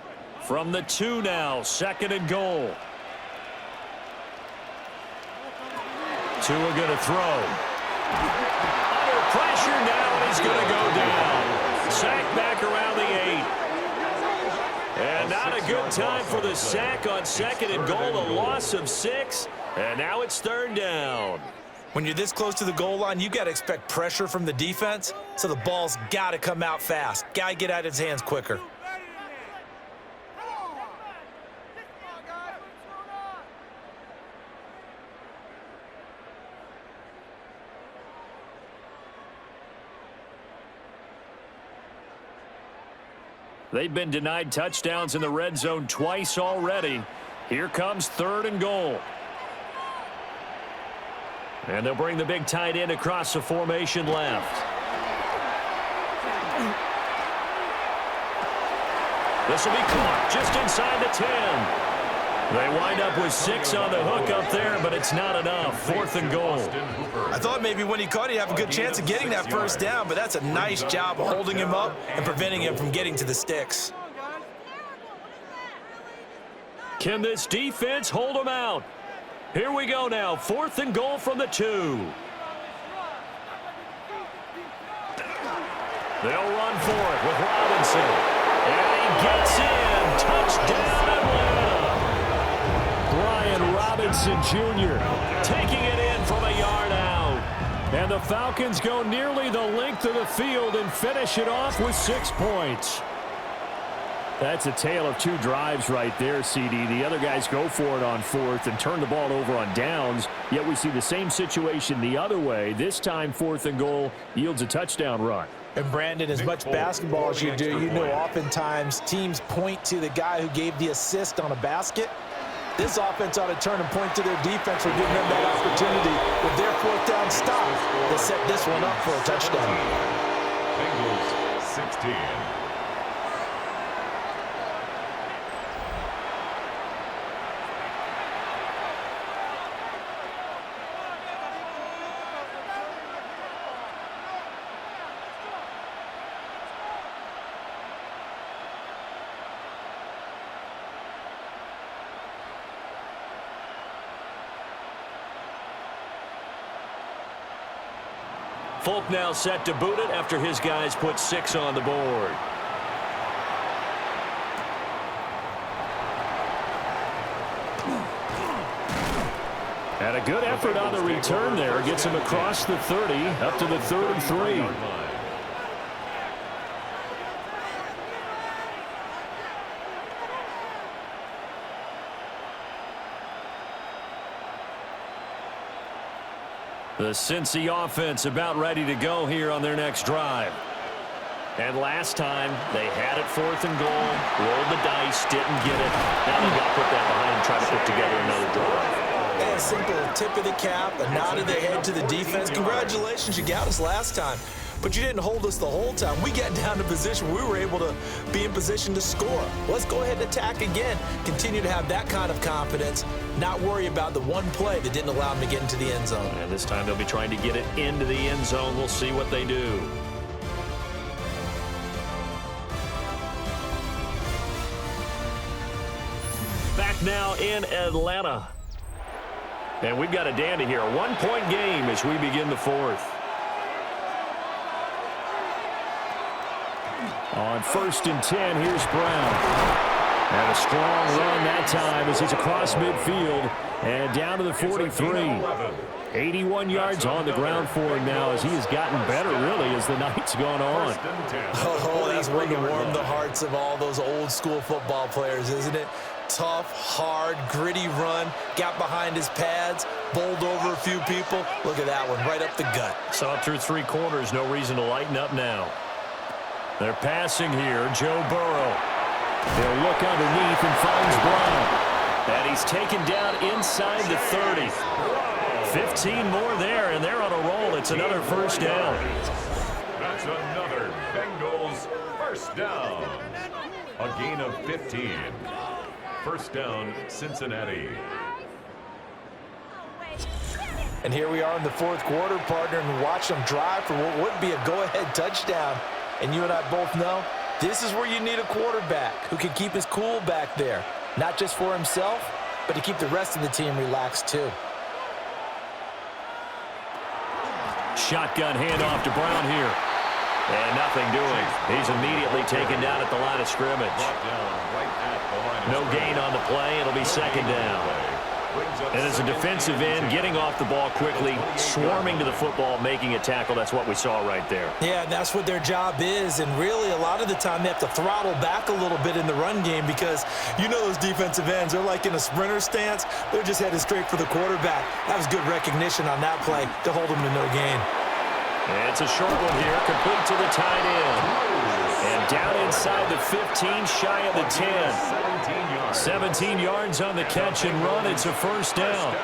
From the 2 now, 2nd and goal. Tua going to throw. Under pressure now, and he's going to go down. Sack back around the 8. And not a good time for the sack on 2nd and goal, a loss of 6. And now it's 3rd down. When you're this close to the goal line, you got to expect pressure from the defense, so the ball's got to come out fast. Got to get out of his hands quicker. They've been denied touchdowns in the red zone twice already. Here comes 3rd and goal. And they'll bring the big tight end across the formation left. This will be caught just inside the 10. They wind up with 6 on the hook up there, but it's not enough. 4th and goal. I thought maybe when he caught it, he'd have a good chance of getting that first down, but that's a nice job of holding him up and preventing him from getting to the sticks. Can this defense hold them out? Here we go now. 4th and goal from the 2. They'll run for it with Robinson. And he gets in. Touchdown, Atlanta. Brian Robinson Jr. taking it in from a yard out. And the Falcons go nearly the length of the field and finish it off with 6 points. That's a tale of 2 drives right there, CD. The other guys go for it on 4th and turn the ball over on downs, yet we see the same situation the other way. This time, 4th and goal yields a touchdown run. And Brandon, as much basketball as you do, you know oftentimes teams point to the guy who gave the assist on a basket. This offense ought to turn and point to their defense for giving them that opportunity with their 4th down stop. They set this one up for a touchdown. Bengals 16. Folk now set to boot it after his guys put 6 on the board. And a good effort on the return there. Gets him across the 30, up to the 33. The Cincy offense about ready to go here on their next drive. And last time, they had it 4th and goal, rolled the dice, didn't get it. Now they've got to put that behind and try to put together another drive. And a simple tip of the cap, a nod of the head to the defense. Congratulations, you got us last time. But you didn't hold us the whole time. We got down to position where we were able to be in position to score. Let's go ahead and attack again. Continue to have that kind of confidence. Not worry about the one play that didn't allow them to get into the end zone. And this time they'll be trying to get it into the end zone. We'll see what they do. Back now in Atlanta. And we've got a dandy here. A 1-point game as we begin the 4th. On 1st and 10, here's Brown. And a strong run that time as he's across midfield and down to the 43. 81 yards on the ground for him now as he has gotten better, really, as the night's gone on. Oh, that's one to warm the hearts of all those old school football players, isn't it? Tough, hard, gritty run, got behind his pads, bowled over a few people. Look at that one, right up the gut. Saw it through 3 quarters, no reason to lighten up now. They're passing here, Joe Burrow. He'll look underneath and finds Brown. And he's taken down inside the 30. 15 more there, and they're on a roll. It's another first down. That's another Bengals first down. A gain of 15. First down, Cincinnati. And here we are in the 4th quarter, partner, and watch them drive for what would be a go-ahead touchdown. And you and I both know this is where you need a quarterback who can keep his cool back there. Not just for himself, but to keep the rest of the team relaxed too. Shotgun handoff to Brown here. And nothing doing. He's immediately taken down at the line of scrimmage. No gain on the play. It'll be 2nd down. And as a defensive end, getting off the ball quickly, swarming to the football, making a tackle. That's what we saw right there. Yeah, and that's what their job is. And really, a lot of the time, they have to throttle back a little bit in the run game because you know those defensive ends, they're like in a sprinter stance. They're just headed straight for the quarterback. That was good recognition on that play to hold them to no gain. And it's a short one here, complete to the tight end. And down inside the 15, shy of the 10. 17 yards on the catch and run. It's a first down.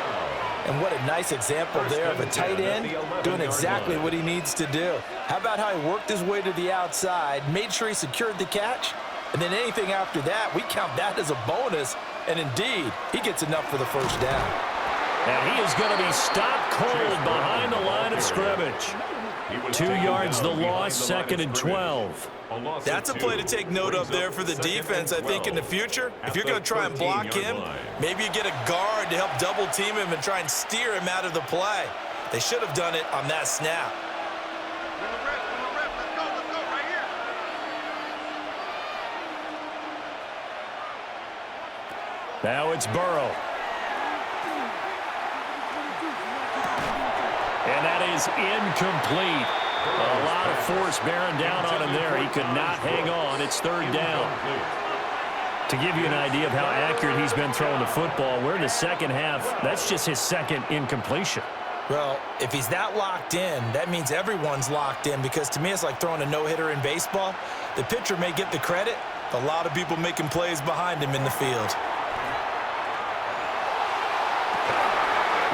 And what a nice example there of a tight end doing exactly what he needs to do. How about how he worked his way to the outside, made sure he secured the catch, and then anything after that, we count that as a bonus And indeed, he gets enough for the first down. And he is going to be stopped cold behind the line of scrimmage. 2 yards the loss, 2nd and 12. That's a play to take note of there for the defense, I think, in the future. If you're going to try and block him, maybe you get a guard to help double team him and try and steer him out of the play. They should have done it on that snap. Now it's Burrow. And that is incomplete. A lot of force bearing down on him there. He could not hang on. It's 3rd down. To give you an idea of how accurate he's been throwing the football, we're in the second half. That's just his 2nd incompletion. Well, if he's that locked in, that means everyone's locked in, because to me it's like throwing a no-hitter in baseball. The pitcher may get the credit, but a lot of people making plays behind him in the field.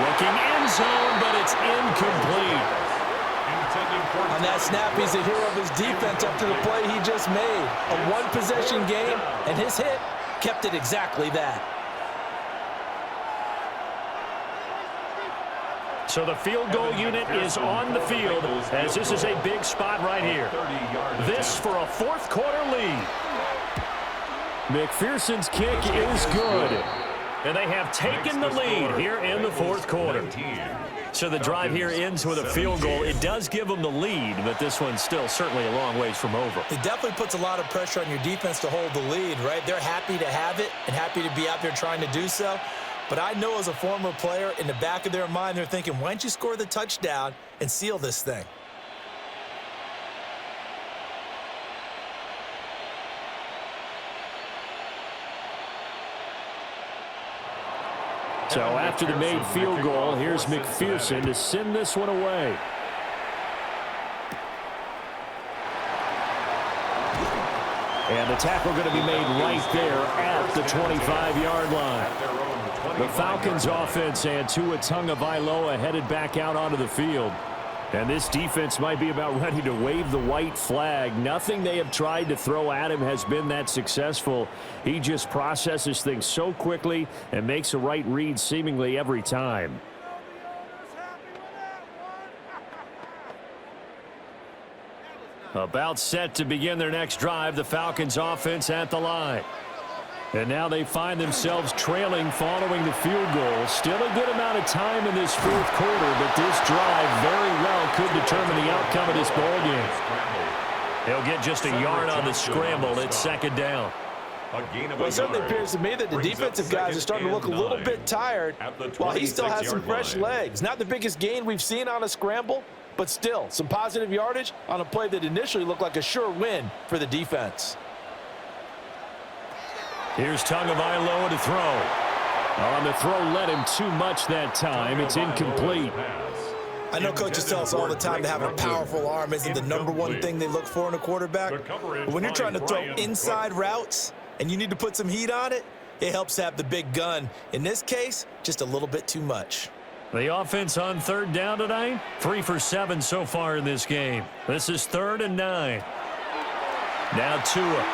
Looking end zone, but it's incomplete. On that snap, he's the hero of his defense after the play he just made. A one-possession game, and his hit kept it exactly that. So the field goal unit is on the field, as this is a big spot right here. This for a 4th quarter lead. McPherson's kick is good. And they have taken the lead here in the 4th quarter. So the drive here ends with a field goal. It does give them the lead, but this one's still certainly a long ways from over. It definitely puts a lot of pressure on your defense to hold the lead, right? They're happy to have it and happy to be out there trying to do so. But I know as a former player, in the back of their mind, they're thinking, why don't you score the touchdown and seal this thing? So after the made field goal, here's McPherson to send this one away. And the tackle going to be made right there at the 25-yard line. The Falcons offense and Tua Tagovailoa headed back out onto the field. And this defense might be about ready to wave the white flag. Nothing they have tried to throw at him has been that successful. He just processes things so quickly and makes a right read seemingly every time. About set to begin their next drive, the Falcons offense at the line. And now they find themselves trailing following the field goal. Still a good amount of time in this 4th quarter, but this drive very well could determine the outcome of this ballgame. He'll get just a yard on the scramble. It's 2nd down. Well, it certainly appears to me that the defensive guys are starting to look a little bit tired while he still has some fresh legs. Not the biggest gain we've seen on a scramble, but still some positive yardage on a play that initially looked like a sure win for the defense. Here's Tagovailoa to throw. On the throw led him too much that time. It's incomplete. I know coaches tell us all the time that having a powerful arm isn't the #1 thing they look for in a quarterback. But when you're trying to throw inside routes and you need to put some heat on it, it helps to have the big gun. In this case, just a little bit too much. The offense on 3rd down tonight, 3 for 7 so far in this game. This is 3rd and 9. Now Tua.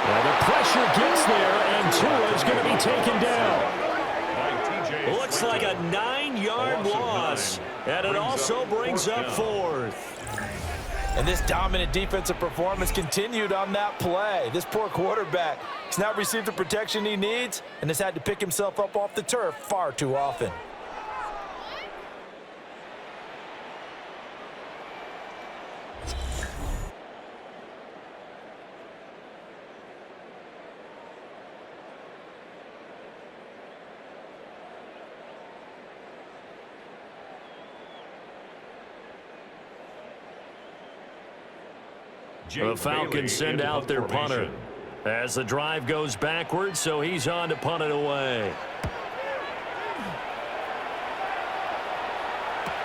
Well, the pressure gets there, and Tua is going to be taken down. Looks like a 9-yard loss, and it also brings up 4th. And this dominant defensive performance continued on that play. This poor quarterback has not received the protection he needs and has had to pick himself up off the turf far too often. The Falcons send out their punter as the drive goes backwards, so he's on to punt it away.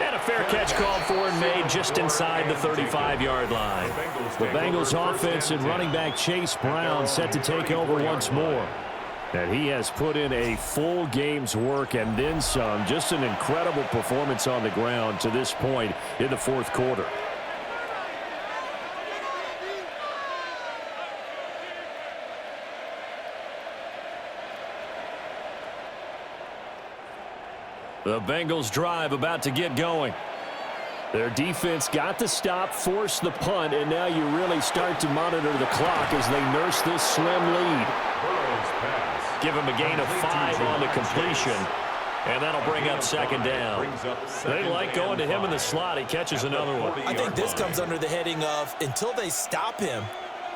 And a fair catch called for and made just inside the 35-yard line. The Bengals offense and running back Chase Brown set to take over once more. And he has put in a full game's work and then some. Just an incredible performance on the ground to this point in the 4th quarter. The Bengals drive about to get going. Their defense got the stop, forced the punt, and now you really start to monitor the clock as they nurse this slim lead. Give him a gain of 5 on the completion, and that'll bring up second down. They like going to him in the slot. He catches another one. I think this comes under the heading of until they stop him,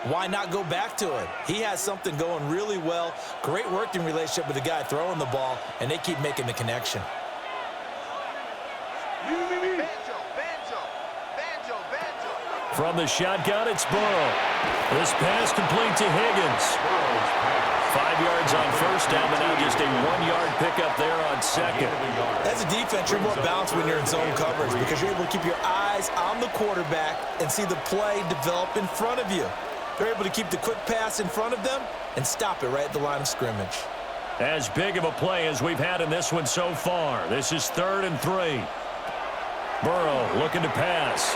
why not go back to it? He has something going really well, great working relationship with the guy throwing the ball, and they keep making the connection. From the shotgun, it's Burrow. This pass complete to Higgins. 5 yards on first down, but now just a 1-yard pickup there on second. As a defense, you're more balanced when you're in zone coverage because you're able to keep your eyes on the quarterback and see the play develop in front of you. They're able to keep the quick pass in front of them and stop it right at the line of scrimmage. As big of a play as we've had in this one so far. This is 3rd and 3. Burrow looking to pass.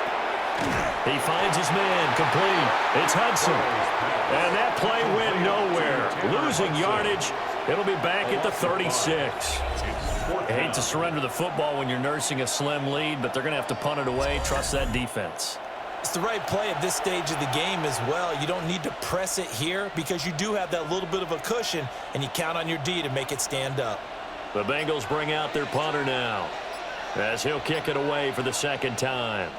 He finds his man, complete. It's Hudson. And that play went nowhere. Losing yardage. It'll be back at the 36. I hate to surrender the football when you're nursing a slim lead, but they're going to have to punt it away. Trust that defense. It's the right play at this stage of the game as well. You don't need to press it here because you do have that little bit of a cushion, and you count on your D to make it stand up. The Bengals bring out their punter now as he'll kick it away for the second time.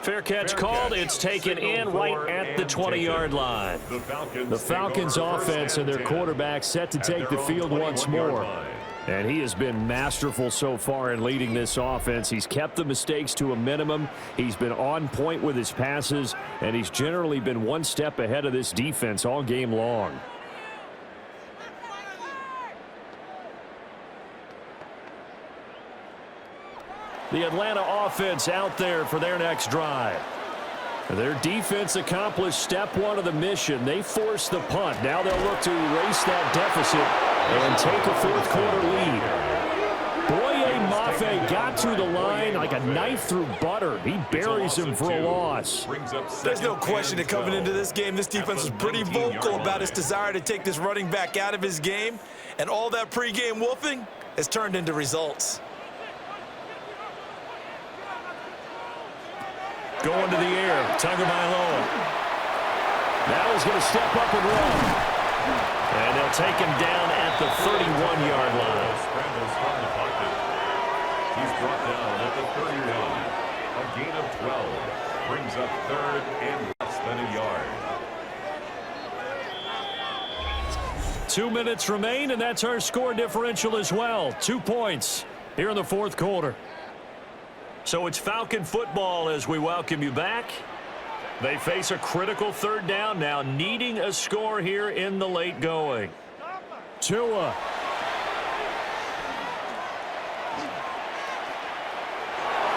Fair catch called. It's taken in right at the 20-yard line. The Falcons offense and their quarterback set to take the field once more. And he has been masterful so far in leading this offense. He's kept the mistakes to a minimum. He's been on point with his passes, and he's generally been one step ahead of this defense all game long. The Atlanta offense out there for their next drive. Their defense accomplished step 1 of the mission. They forced the punt. Now they'll look to erase that deficit and take a 4th quarter lead. Boye Mafe got to the line like a knife through butter. He buries him for a loss. There's no question that coming into this game, this defense was pretty vocal about its desire to take this running back out of his game, and all that pregame wolfing has turned into results. Going to the air, Tagovailoa. Now he's going to step up and run. And they'll take him down at the 31-yard line. Scrambles from the pocket. He's brought down at the 31. A gain of 12. Brings up 3rd and less than a yard. 2 minutes remain, and that's our score differential as well. 2 points here in the 4th quarter. So it's Falcon football as we welcome you back. They face a critical 3rd down now, needing a score here in the late going. Tua.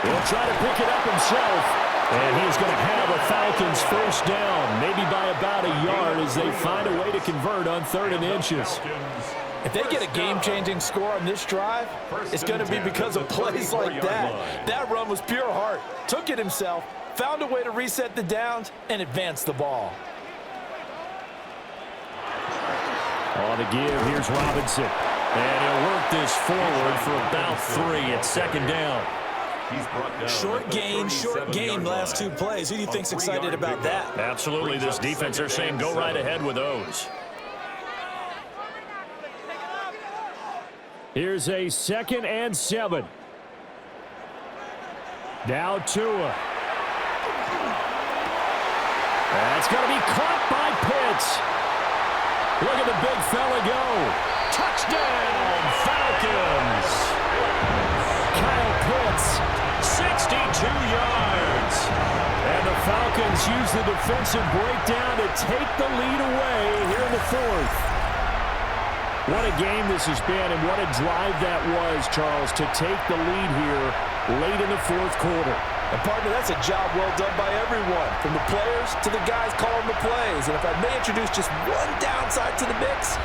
He'll try to pick it up himself. And he's going to have a Falcons 1st down, maybe by about a yard as they find a way to convert on 3rd and inches. If they get a game-changing score on this drive, it's going to be because of plays like that. That run was pure heart. Took it himself, found a way to reset the downs, and advance the ball. On the give, here's Robinson. And he'll work this forward for about 3 at 2nd down. Short gain last 2 plays. Who do you think's excited about that? Absolutely. This defense, they're saying go right ahead with those. Here's a 2nd and 7. Now Tua. That's going to be caught by Pitts. Look at the big fella go. Touchdown, Falcons. Kyle Pitts, 62 yards. And the Falcons use the defensive breakdown to take the lead away here in the 4th. What a game this has been, and what a drive that was, Charles, to take the lead here late in the 4th quarter. And, partner, that's a job well done by everyone, from the players to the guys calling the plays. And if I may introduce just one downside to the mix,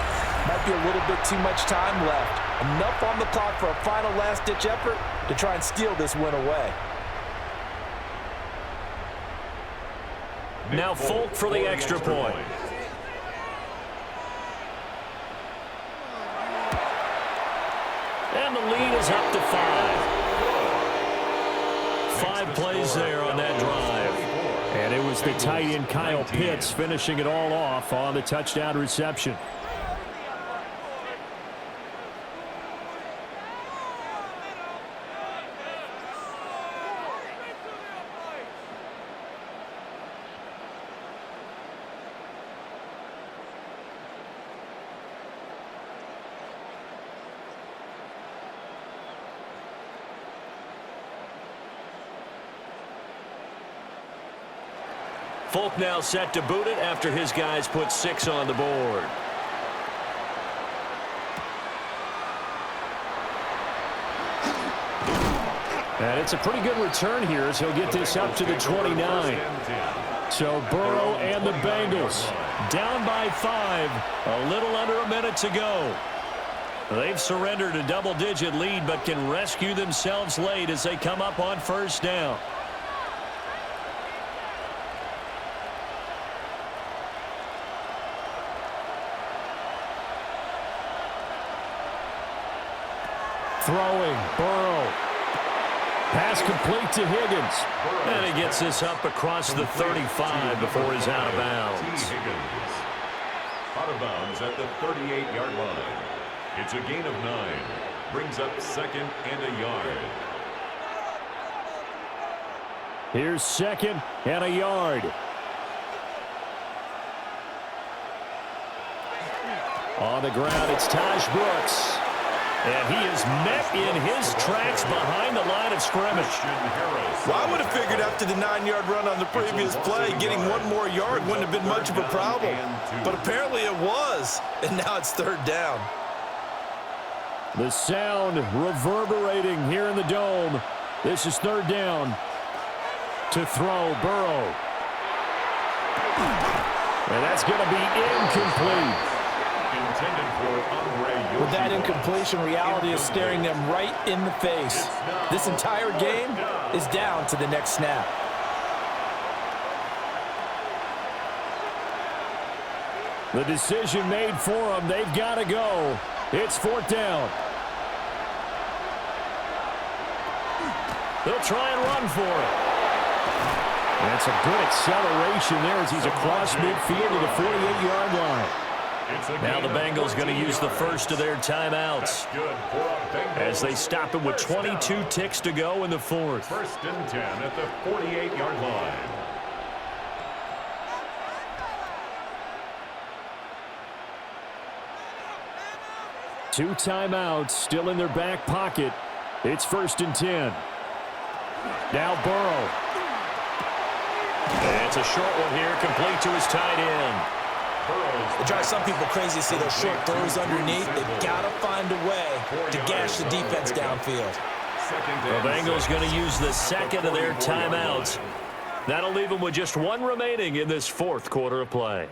might be a little bit too much time left. Enough on the clock for a final last-ditch effort to try and steal this win away. Now Folk for the extra point. And the lead is up to 5. 5 plays there on that drive. And it was the tight end Kyle Pitts finishing it all off on the touchdown reception. Folk now set to boot it after his guys put 6 on the board. And it's a pretty good return here as he'll get this up to the 29. So Burrow and the Bengals down by 5, a little under a minute to go. They've surrendered a double-digit lead but can rescue themselves late as they come up on first down. Throwing, Burrow. Pass complete to Higgins. And he gets this up across the 35 before he's out of bounds. Out of bounds at the 38-yard line. It's a gain of 9. Brings up 2nd and a yard. Here's 2nd and a yard. On the ground, it's Taj Brooks. And he is met in his tracks behind the line of scrimmage. Well, I would have figured after the 9-yard run on the previous play, getting 1 more yard wouldn't have been much of a problem. But apparently it was, and now it's 3rd down. The sound reverberating here in the dome. This is 3rd down. To throw, Burrow. And that's going to be incomplete. With that incompletion, reality is staring them right in the face. This entire game is down to the next snap. The decision made for them. They've got to go. It's 4th down. They'll try and run for it. That's a good acceleration there as he's across midfield to the 48-yard line. Now the Bengals going to use the first of their timeouts as they stop it with 22 ticks to go in the 4th. 1st and 10 at the 48-yard line. Two timeouts still in their back pocket. It's 1st and 10. Now Burrow. And it's a short one here, complete to his tight end. It drives some people crazy to see those short throws underneath. They've got to find a way to gash the defense downfield. The Bengals going to use the 2nd of their timeouts. That'll leave them with just 1 remaining in this 4th quarter of play.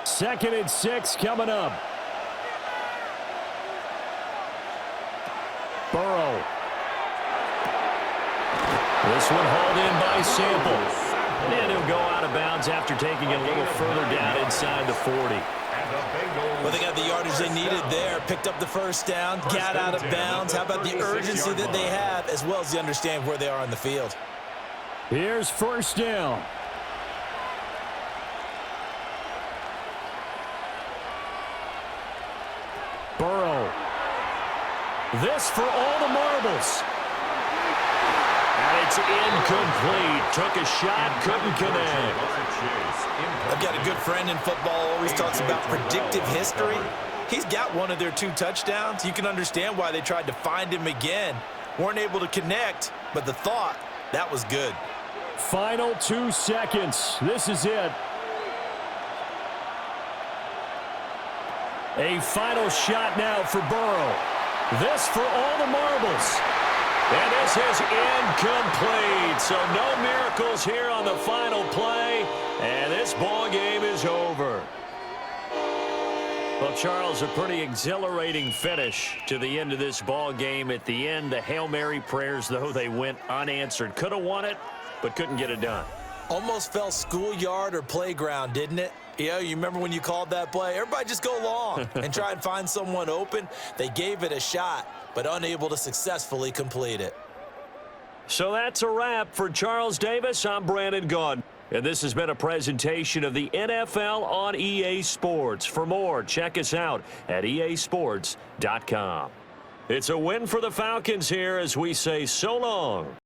Second and 6 coming up. Burrow. This one hauled in by Sample. And he'll go out of bounds after taking it a little further down inside the 40. Well, they got the yardage they needed there. Picked up the 1st down, got out of bounds. How about the urgency that they have, as well as they understand where they are on the field? Here's 1st down. Burrow. This for all the marbles. And it's incomplete. Took a shot, couldn't connect. I've got a good friend in football, always talks about predictive history. He's got one of their 2 touchdowns. You can understand why they tried to find him again. Weren't able to connect, but the thought, that was good. Final 2 seconds. This is it. A final shot now for Burrow. This for all the marbles. And this is incomplete. So no miracles here on the final play. And this ball game is over. Well, Charles, a pretty exhilarating finish to the end of this ball game. At the end, the Hail Mary prayers, though, they went unanswered. Could have won it, but couldn't get it done. Almost felt schoolyard or playground, didn't it? Yeah, you remember when you called that play? Everybody just go long and try and find someone open. They gave it a shot, but unable to successfully complete it. So that's a wrap for Charles Davis. I'm Brandon Gaudin. And this has been a presentation of the NFL on EA Sports. For more, check us out at easports.com. It's a win for the Falcons here as we say so long.